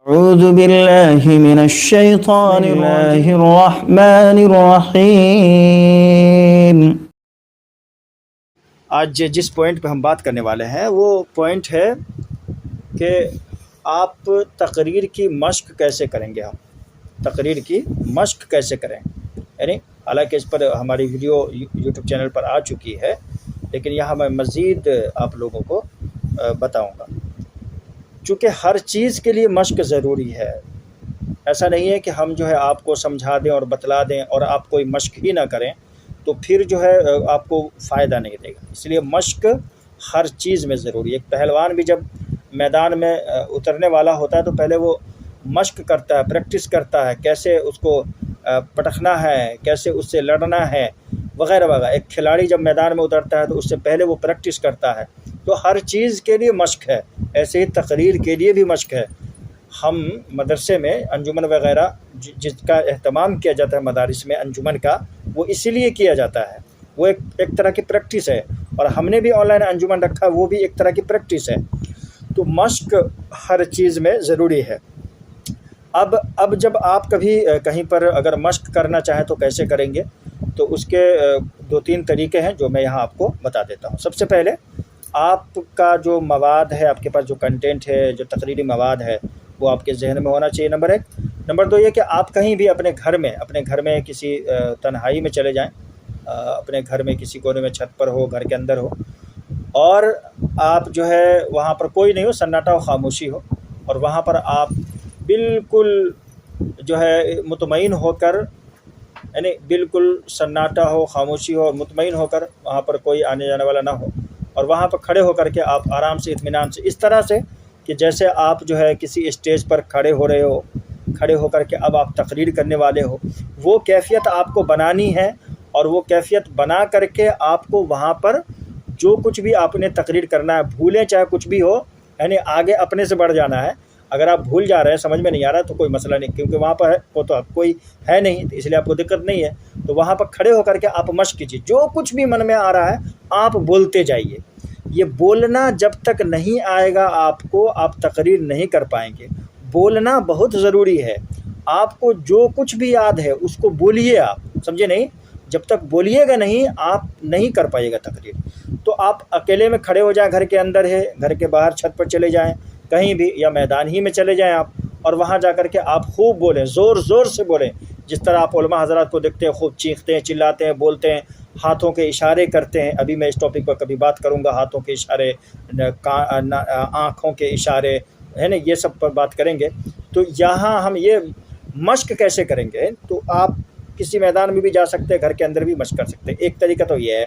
أعوذ بالله من الشيطان الرحمن الرحیم۔ آج جس پوائنٹ پہ ہم بات کرنے والے ہیں وہ پوائنٹ ہے کہ آپ تقریر کی مشق کیسے کریں گے۔ ہم تقریر کی مشق کیسے کریں، یعنی حالانکہ اس پر ہماری ویڈیو یوٹیوب چینل پر آ چکی ہے، لیکن یہاں میں مزید آپ لوگوں کو بتاؤں گا، چونکہ ہر چیز کے لیے مشق ضروری ہے۔ ایسا نہیں ہے کہ ہم جو ہے آپ کو سمجھا دیں اور بتلا دیں اور آپ کوئی مشق ہی نہ کریں تو پھر جو ہے آپ کو فائدہ نہیں دے گا۔ اس لیے مشق ہر چیز میں ضروری ہے۔ ایک پہلوان بھی جب میدان میں اترنے والا ہوتا ہے تو پہلے وہ مشق کرتا ہے، پریکٹس کرتا ہے، کیسے اس کو پٹکنا ہے، کیسے اس سے لڑنا ہے وغیرہ وغیرہ۔ ایک کھلاڑی جب میدان میں اترتا ہے تو اس سے پہلے وہ پریکٹس کرتا ہے۔ تو ہر چیز کے لیے مشق ہے، ایسے ہی تقریر کے لیے بھی مشق ہے۔ ہم مدرسے میں انجمن وغیرہ جس کا اہتمام کیا جاتا ہے مدارس میں انجمن کا، وہ اسی لیے کیا جاتا ہے، وہ ایک طرح کی پریکٹس ہے، اور ہم نے بھی آن لائن انجمن رکھا، وہ بھی ایک طرح کی پریکٹس ہے۔ تو مشق ہر چیز میں ضروری ہے۔ اب جب آپ کبھی کہیں پر اگر مشق کرنا چاہیں تو کیسے کریں گے، تو اس کے 2-3 طریقے ہیں جو میں یہاں آپ کو بتا دیتا ہوں۔ سب سے پہلے آپ کا جو مواد ہے، آپ کے پاس جو کنٹینٹ ہے، جو تقریری مواد ہے، وہ آپ کے ذہن میں ہونا چاہیے، نمبر 1۔ نمبر 2 یہ کہ آپ کہیں بھی اپنے گھر میں کسی تنہائی میں چلے جائیں، اپنے گھر میں کسی کونے میں چھت پر ہو، گھر کے اندر ہو، اور آپ جو ہے وہاں پر کوئی نہیں ہو، سناٹا و خاموشی ہو، اور وہاں پر آپ بالکل جو ہے مطمئن ہو کر، یعنی بالکل سناٹا ہو، خاموشی ہو، اور مطمئن ہو کر وہاں پر کوئی آنے جانے والا نہ ہو، اور وہاں پر کھڑے ہو کر کے آپ آرام سے، اطمینان سے، اس طرح سے کہ جیسے آپ جو ہے کسی اسٹیج پر کھڑے ہو رہے ہو، کھڑے ہو کر کے اب آپ تقریر کرنے والے ہو، وہ کیفیت آپ کو بنانی ہے۔ اور وہ کیفیت بنا کر کے آپ کو وہاں پر جو کچھ بھی آپ نے تقریر کرنا ہے، بھولیں چاہے کچھ بھی ہو، یعنی آگے اپنے سے بڑھ جانا ہے۔ اگر آپ بھول جا رہے ہیں، سمجھ میں نہیں آ رہا تو کوئی مسئلہ نہیں، کیونکہ وہاں پر وہ تو کوئی ہے نہیں، تو اس لیے آپ کو دقت نہیں ہے۔ تو وہاں پر کھڑے ہو کر کے آپ مشق کیجیے، جو کچھ بھی من میں آ رہا ہے آپ بولتے جائیے۔ یہ بولنا جب تک نہیں آئے گا آپ کو، آپ تقریر نہیں کر پائیں گے۔ بولنا بہت ضروری ہے۔ آپ کو جو کچھ بھی یاد ہے اس کو بولیے، آپ سمجھے نہیں؟ جب تک بولیے گا نہیں، آپ نہیں کر پائے گا تقریر۔ تو آپ اکیلے میں کھڑے ہو جائیں، گھر کے اندر ہے، گھر کے باہر چھت پر چلے جائیں، کہیں بھی، یا میدان ہی میں چلے جائیں آپ، اور وہاں جا کر کے آپ خوب بولیں، زور زور سے بولیں، جس طرح آپ علماء حضرات کو دیکھتے ہیں، خوب چیختے ہیں، چلاتے ہیں، بولتے ہیں، ہاتھوں کے اشارے کرتے ہیں۔ ابھی میں اس ٹاپک پر کبھی بات کروں گا، ہاتھوں کے اشارے، آنکھوں کے اشارے، ہے نا، یہ سب پر بات کریں گے۔ تو یہاں ہم یہ مشق کیسے کریں گے، تو آپ کسی میدان میں بھی جا سکتے ہیں، گھر کے اندر بھی مشق کر سکتے ہیں۔ ایک طریقہ تو یہ ہے۔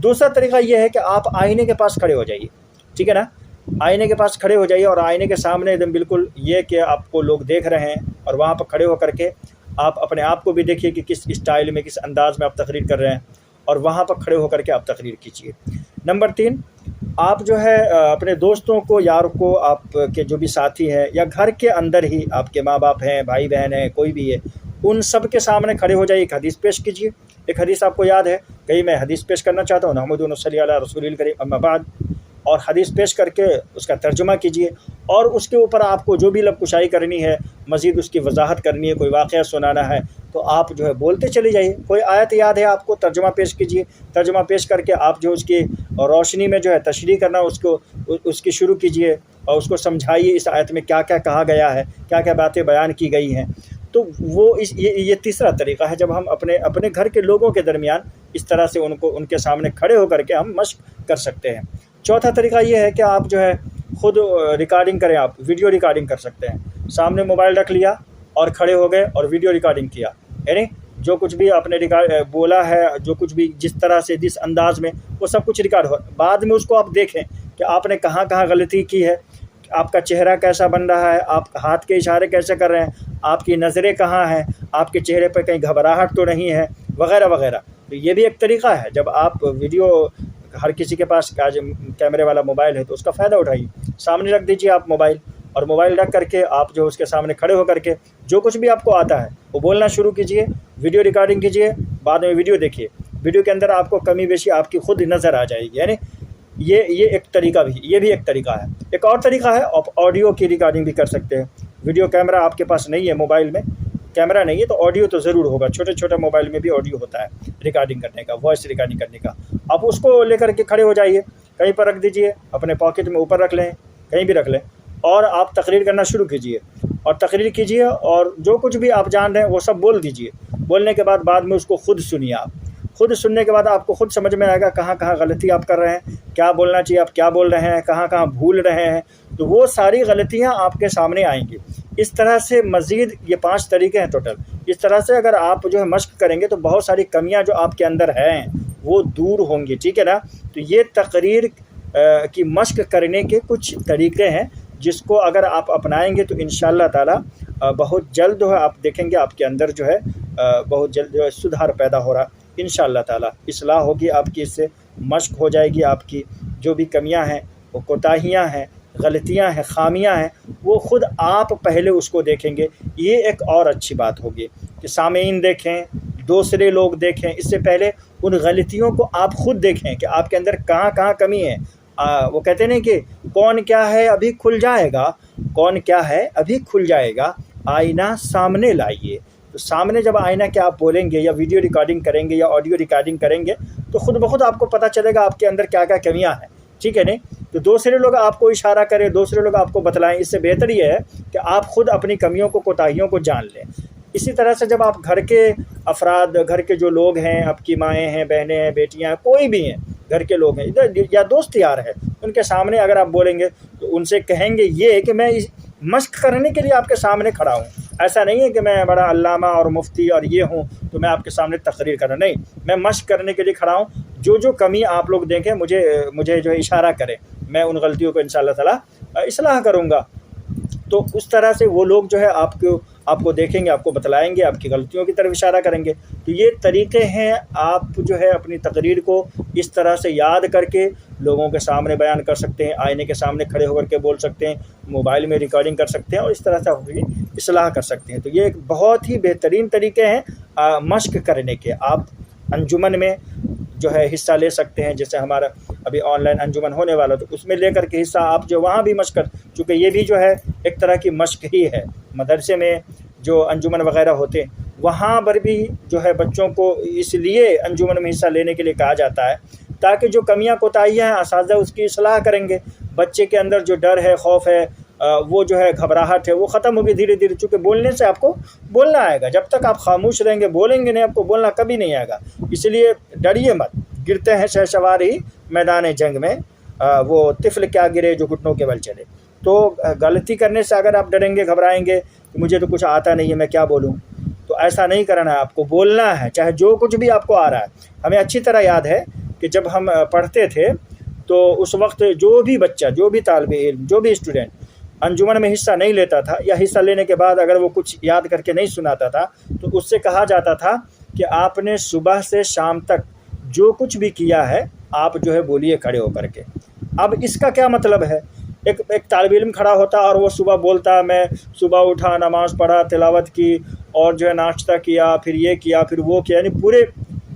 دوسرا طریقہ یہ ہے کہ آپ آئینے کے پاس کھڑے ہو جائیے، ٹھیک ہے نا، آئینے کے پاس کھڑے ہو جائیے، اور آئینے کے سامنے ایک دم بالکل یہ کہ آپ کو لوگ دیکھ رہے ہیں، اور وہاں پر کھڑے ہو کر کے آپ اپنے آپ کو بھی دیکھیے کہ کس اسٹائل میں، کس انداز میں آپ تقریر کر رہے ہیں، اور وہاں پر کھڑے ہو کر کے آپ تقریر کیجیے۔ نمبر 3، آپ جو ہے اپنے دوستوں کو، یار کو، آپ کے جو بھی ساتھی ہیں، یا گھر کے اندر ہی آپ کے ماں باپ ہیں، بھائی بہن ہیں، کوئی بھی ہے، ان سب کے سامنے کھڑے ہو جائیے، ایک حدیث پیش کیجیے۔ ایک حدیث آپ کو یاد ہے، کہیں میں حدیث پیش کرنا چاہتا ہوں، نحمدہ و نصلی علی رسول الکریم، اما بعد، اور حدیث پیش کر کے اس کا ترجمہ کیجیے، اور اس کے اوپر آپ کو جو بھی لب کشائی کرنی ہے، مزید اس کی وضاحت کرنی ہے، کوئی واقعہ سنانا ہے، تو آپ جو ہے بولتے چلے جائیے۔ کوئی آیت یاد ہے آپ کو، ترجمہ پیش کیجیے، ترجمہ پیش کر کے آپ جو اس کی روشنی میں جو ہے تشریح کرنا، اس کی شروع کیجیے، اور اس کو سمجھائیے اس آیت میں کیا کیا کہا گیا ہے، کیا کیا باتیں بیان کی گئی ہیں۔ تو وہ یہ تیسرا طریقہ ہے، جب ہم اپنے گھر کے لوگوں کے درمیان اس طرح سے ان کے سامنے کھڑے ہو کر کے ہم مشق کر سکتے ہیں۔ چوتھا طریقہ یہ ہے کہ آپ جو ہے خود ریکارڈنگ کریں، آپ ویڈیو ریکارڈنگ کر سکتے ہیں۔ سامنے موبائل رکھ لیا اور کھڑے ہو گئے اور ویڈیو ریکارڈنگ کیا، یعنی جو کچھ بھی آپ نے بولا ہے، جو کچھ بھی جس طرح سے، جس انداز میں، وہ سب کچھ ریکارڈ ہو۔ بعد میں اس کو آپ دیکھیں کہ آپ نے کہاں کہاں غلطی کی ہے، آپ کا چہرہ کیسا بن رہا ہے، آپ ہاتھ کے اشارے کیسے کر رہے ہیں، آپ کی نظریں کہاں ہیں، آپ کے چہرے پہ کہیں گھبراہٹ تو نہیں ہے، وغیرہ وغیرہ۔ تو یہ بھی ایک طریقہ ہے۔ جب آپ ویڈیو، ہر کسی کے پاس کیمرے والا موبائل ہے تو اس کا فائدہ اٹھائیے، سامنے رکھ دیجیے آپ موبائل، اور موبائل رکھ کر کے آپ جو اس کے سامنے کھڑے ہو کر کے جو کچھ بھی آپ کو آتا ہے وہ بولنا شروع کیجیے، ویڈیو ریکارڈنگ کیجیے، بعد میں ویڈیو دیکھیے۔ ویڈیو کے اندر آپ کو کمی بیشی آپ کی خود نظر آ جائے گی، یعنی یہ ایک طریقہ بھی، یہ بھی ایک طریقہ ہے۔ ایک اور طریقہ ہے، آپ آڈیو کی ریکارڈنگ بھی کر سکتے ہیں۔ ویڈیو کیمرہ آپ کے پاس نہیں ہے، موبائل میں کیمرہ نہیں ہے تو آڈیو تو ضرور ہوگا، چھوٹے چھوٹے موبائل میں بھی آڈیو ہوتا ہے ریکارڈنگ کرنے کا، وائس ریکارڈنگ کرنے کا. آپ اس کو لے کر کے کھڑے ہو جائیے، کہیں پر رکھ دیجئے، اپنے پاکٹ میں اوپر رکھ لیں، کہیں بھی رکھ لیں، اور آپ تقریر کرنا شروع کیجئے اور تقریر کیجئے، اور جو کچھ بھی آپ جان رہے ہیں وہ سب بول دیجئے. بولنے کے بعد میں اس کو خود سنیے. آپ خود سننے کے بعد آپ کو خود سمجھ میں آئے گا کہاں کہاں غلطی آپ کر رہے ہیں، کیا بولنا چاہیے آپ کیا بول رہے ہیں، کہاں کہاں بھول رہے ہیں، تو وہ ساری غلطیاں آپ کے سامنے آئیں گی. اس طرح سے مزید یہ 5 طریقے ہیں ٹوٹل. اس طرح سے اگر آپ جو ہے مشق کریں گے تو بہت ساری کمیاں جو آپ کے اندر ہیں وہ دور ہوں گی، ٹھیک ہے نا. تو یہ تقریر کی مشق کرنے کے کچھ طریقے ہیں جس کو اگر آپ اپنائیں گے تو انشاءاللہ تعالی بہت جلد جو ہے آپ دیکھیں گے آپ کے اندر جو ہے بہت جلد جو ہے سدھار پیدا ہو رہا انشاءاللہ تعالی. اصلاح ہوگی آپ کی، اس سے مشق ہو جائے گی. آپ کی جو بھی کمیاں ہیں، وہ کوتاہیاں ہیں، غلطیاں ہیں، خامیاں ہیں، وہ خود آپ پہلے اس کو دیکھیں گے. یہ ایک اور اچھی بات ہوگی کہ سامعین دیکھیں، دوسرے لوگ دیکھیں، اس سے پہلے ان غلطیوں کو آپ خود دیکھیں کہ آپ کے اندر کہاں کہاں کمی ہے. وہ کہتے ہیں کہ کون کیا ہے ابھی کھل جائے گا، کون کیا ہے ابھی کھل جائے گا، آئینہ سامنے لائیے. تو سامنے جب آئینہ کے آپ بولیں گے یا ویڈیو ریکارڈنگ کریں گے یا آڈیو ریکارڈنگ کریں گے تو خود بخود آپ کو پتہ چلے گا آپ کے اندر کیا کیا کمیاں ہیں، ٹھیک ہے نہیں. تو دوسرے لوگ آپ کو اشارہ کریں، دوسرے لوگ آپ کو بتلائیں، اس سے بہتر یہ ہے کہ آپ خود اپنی کمیوں کو، کوتاہیوں کو جان لیں. اسی طرح سے جب آپ گھر کے افراد، گھر کے جو لوگ ہیں، آپ کی مائیں ہیں، بہنیں ہیں، بیٹیاں ہیں، کوئی بھی ہیں گھر کے لوگ ہیں یا دوست یار ہیں، ان کے سامنے اگر آپ بولیں گے تو ان سے کہیں گے یہ کہ میں مشق کرنے کے لیے آپ کے سامنے کھڑا ہوں. ایسا نہیں ہے کہ میں بڑا علامہ اور مفتی اور یہ ہوں تو میں آپ کے سامنے تقریر کر رہا ہوں، نہیں، میں مشق کرنے کے لیے کھڑا ہوں. جو کمی آپ لوگ دیکھیں مجھے جو ہے اشارہ کریں، میں ان غلطیوں کو انشاءاللہ تعالی اصلاح کروں گا. تو اس طرح سے وہ لوگ جو ہے آپ کو دیکھیں گے، آپ کو بتلائیں گے، آپ کی غلطیوں کی طرف اشارہ کریں گے. تو یہ طریقے ہیں، آپ جو ہے اپنی تقریر کو اس طرح سے یاد کر کے لوگوں کے سامنے بیان کر سکتے ہیں، آئینے کے سامنے کھڑے ہو کر کے بول سکتے ہیں، موبائل میں ریکارڈنگ کر سکتے ہیں، اور اس طرح سے اپنی اصلاح کر سکتے ہیں. تو یہ ایک بہت ہی بہترین طریقے ہیں مشق کرنے کے. آپ انجمن میں جو ہے حصہ لے سکتے ہیں، جیسے ہمارا ابھی آن لائن انجمن ہونے والا، تو اس میں لے کر کے حصہ آپ جو وہاں بھی مشق چونکہ یہ بھی جو ہے ایک طرح کی مشق ہی ہے. مدرسے میں جو انجمن وغیرہ ہوتے ہیں وہاں پر بھی جو ہے بچوں کو اس لیے انجمن میں حصہ لینے کے لیے کہا جاتا ہے تاکہ جو کمیاں کوتاہیاں ہیں اساتذہ اس کی اصلاح کریں گے. بچے کے اندر جو ڈر ہے، خوف ہے، وہ جو ہے گھبراہٹ ہے، وہ ختم ہوگی دھیرے دھیرے. چونکہ بولنے سے آپ کو بولنا آئے گا، جب تک آپ خاموش رہیں گے، بولیں گے نہیں، آپ کو بولنا کبھی نہیں آئے گا. اس لیے ڈریے مت. گرتے ہیں شہسوار ہی میدان جنگ میں، وہ طفل کیا گرے جو گھٹنوں کے بل چلے. تو غلطی کرنے سے اگر آپ ڈریں گے، گھبرائیں گے کہ مجھے تو کچھ آتا نہیں ہے، میں کیا بولوں، تو ایسا نہیں کرنا ہے. آپ کو بولنا ہے، چاہے جو کچھ بھی آپ کو آ رہا ہے. ہمیں اچھی طرح یاد ہے کہ جب ہم پڑھتے تھے تو اس وقت جو بھی بچہ، جو بھی طالب علم، جو بھی اسٹوڈنٹ انجمن میں حصہ نہیں لیتا تھا یا حصہ لینے کے بعد اگر وہ کچھ یاد کر کے نہیں سناتا تھا تو اس سے کہا جاتا تھا کہ آپ نے صبح سے شام تک جو کچھ بھی کیا ہے آپ جو ہے بولیے کھڑے ہو کر کے. اب اس کا کیا مطلب ہے؟ ایک طالب علم کھڑا ہوتا اور وہ صبح بولتا میں صبح اٹھا، نماز پڑھا، تلاوت کی اور جو ہے ناشتہ کیا، پھر یہ کیا، پھر وہ کیا، یعنی پورے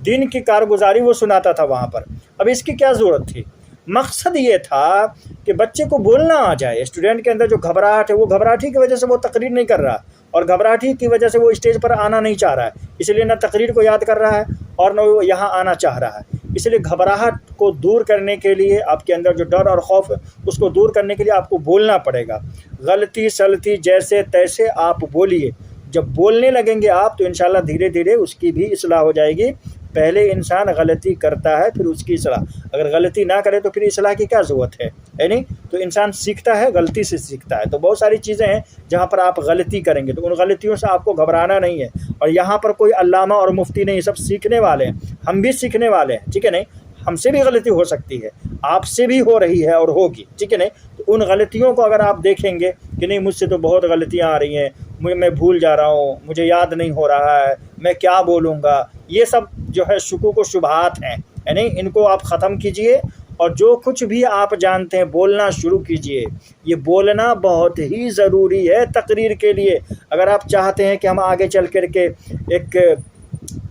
دن کی کارگزاری وہ سناتا تھا وہاں پر. اب اس کی کیا ضرورت تھی؟ مقصد یہ تھا کہ بچے کو بولنا آ جائے. اسٹوڈنٹ کے اندر جو گھبراہٹ ہے، وہ گھبراہٹ ہی کی وجہ سے وہ تقریر نہیں کر رہا، اور گھبراہٹ ہی کی وجہ سے وہ اسٹیج پر آنا نہیں چاہ رہا ہے. اس لیے نہ تقریر کو یاد کر رہا ہے اور نہ وہ یہاں آنا چاہ رہا ہے. اس لیے گھبراہٹ کو دور کرنے کے لیے، آپ کے اندر جو ڈر اور خوف ہے اس کو دور کرنے کے لیے آپ کو بولنا پڑے گا. غلطی سلطی جیسے تیسے آپ بولیے. جب بولنے لگیں گے آپ تو انشاءاللہ دھیرے دھیرے اس کی بھی اصلاح ہو جائے گی. پہلے انسان غلطی کرتا ہے پھر اس کی اصلاح. اگر غلطی نہ کرے تو پھر اصلاح کی کیا ضرورت ہے نہیں. تو انسان سیکھتا ہے، غلطی سے سیکھتا ہے. تو بہت ساری چیزیں ہیں جہاں پر آپ غلطی کریں گے تو ان غلطیوں سے آپ کو گھبرانا نہیں ہے. اور یہاں پر کوئی علامہ اور مفتی نہیں، سب سیکھنے والے ہیں. ہم بھی سیکھنے والے ہیں، ٹھیک ہے نہیں. ہم سے بھی غلطی ہو سکتی ہے، آپ سے بھی ہو رہی ہے اور ہوگی، ٹھیک ہے نہیں. تو ان غلطیوں کو اگر آپ دیکھیں گے کہ نہیں مجھ سے تو بہت غلطیاں آ رہی ہیں، میں بھول جا رہا ہوں، مجھے یاد نہیں ہو رہا ہے، میں کیا بولوں گا، یہ سب جو ہے شکوک و شبہات ہیں، یعنی ان کو آپ ختم کیجئے اور جو کچھ بھی آپ جانتے ہیں بولنا شروع کیجئے. یہ بولنا بہت ہی ضروری ہے تقریر کے لیے. اگر آپ چاہتے ہیں کہ ہم آگے چل کر کے ایک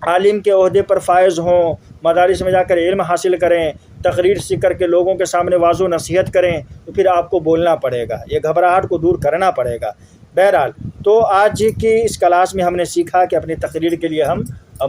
عالم کے عہدے پر فائز ہوں، مدارس میں جا کر علم حاصل کریں، تقریر سیکھ کر کے لوگوں کے سامنے واضح و نصیحت کریں، تو پھر آپ کو بولنا پڑے گا. یہ گھبراہٹ کو دور کرنا پڑے گا. بہرحال تو آج کی اس کلاس میں ہم نے سیکھا کہ اپنی تقریر کے لیے ہم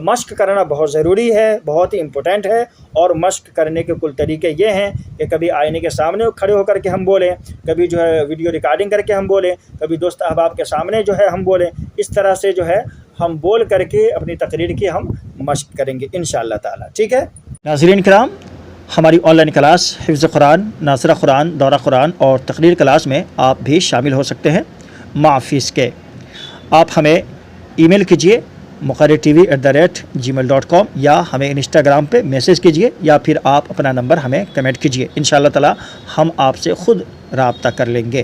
مشق کرنا بہت ضروری ہے، بہت ہی امپورٹنٹ ہے، اور مشق کرنے کے کل طریقے یہ ہیں کہ کبھی آئینے کے سامنے کھڑے ہو کر کے ہم بولیں، کبھی جو ہے ویڈیو ریکارڈنگ کر کے ہم بولیں، کبھی دوست احباب کے سامنے جو ہے ہم بولیں، اس طرح سے جو ہے ہم بول کر کے اپنی تقریر کی ہم مشق کریں گے انشاءاللہ تعالی، ٹھیک ہے؟ ناظرین کرام، ہماری آن لائن کلاس حفظ قرآن، ناظرہ قرآن، دورہ قرآن اور تقریر کلاس میں آپ بھی شامل ہو سکتے ہیں مع فیس کے۔ آپ ہمیں ای میل کیجئے muqarrirtv@gmail.com، یا ہمیں انسٹاگرام پہ میسیج کیجئے، یا پھر آپ اپنا نمبر ہمیں کمنٹ کیجئے، انشاءاللہ تعالی ہم آپ سے خود رابطہ کر لیں گے۔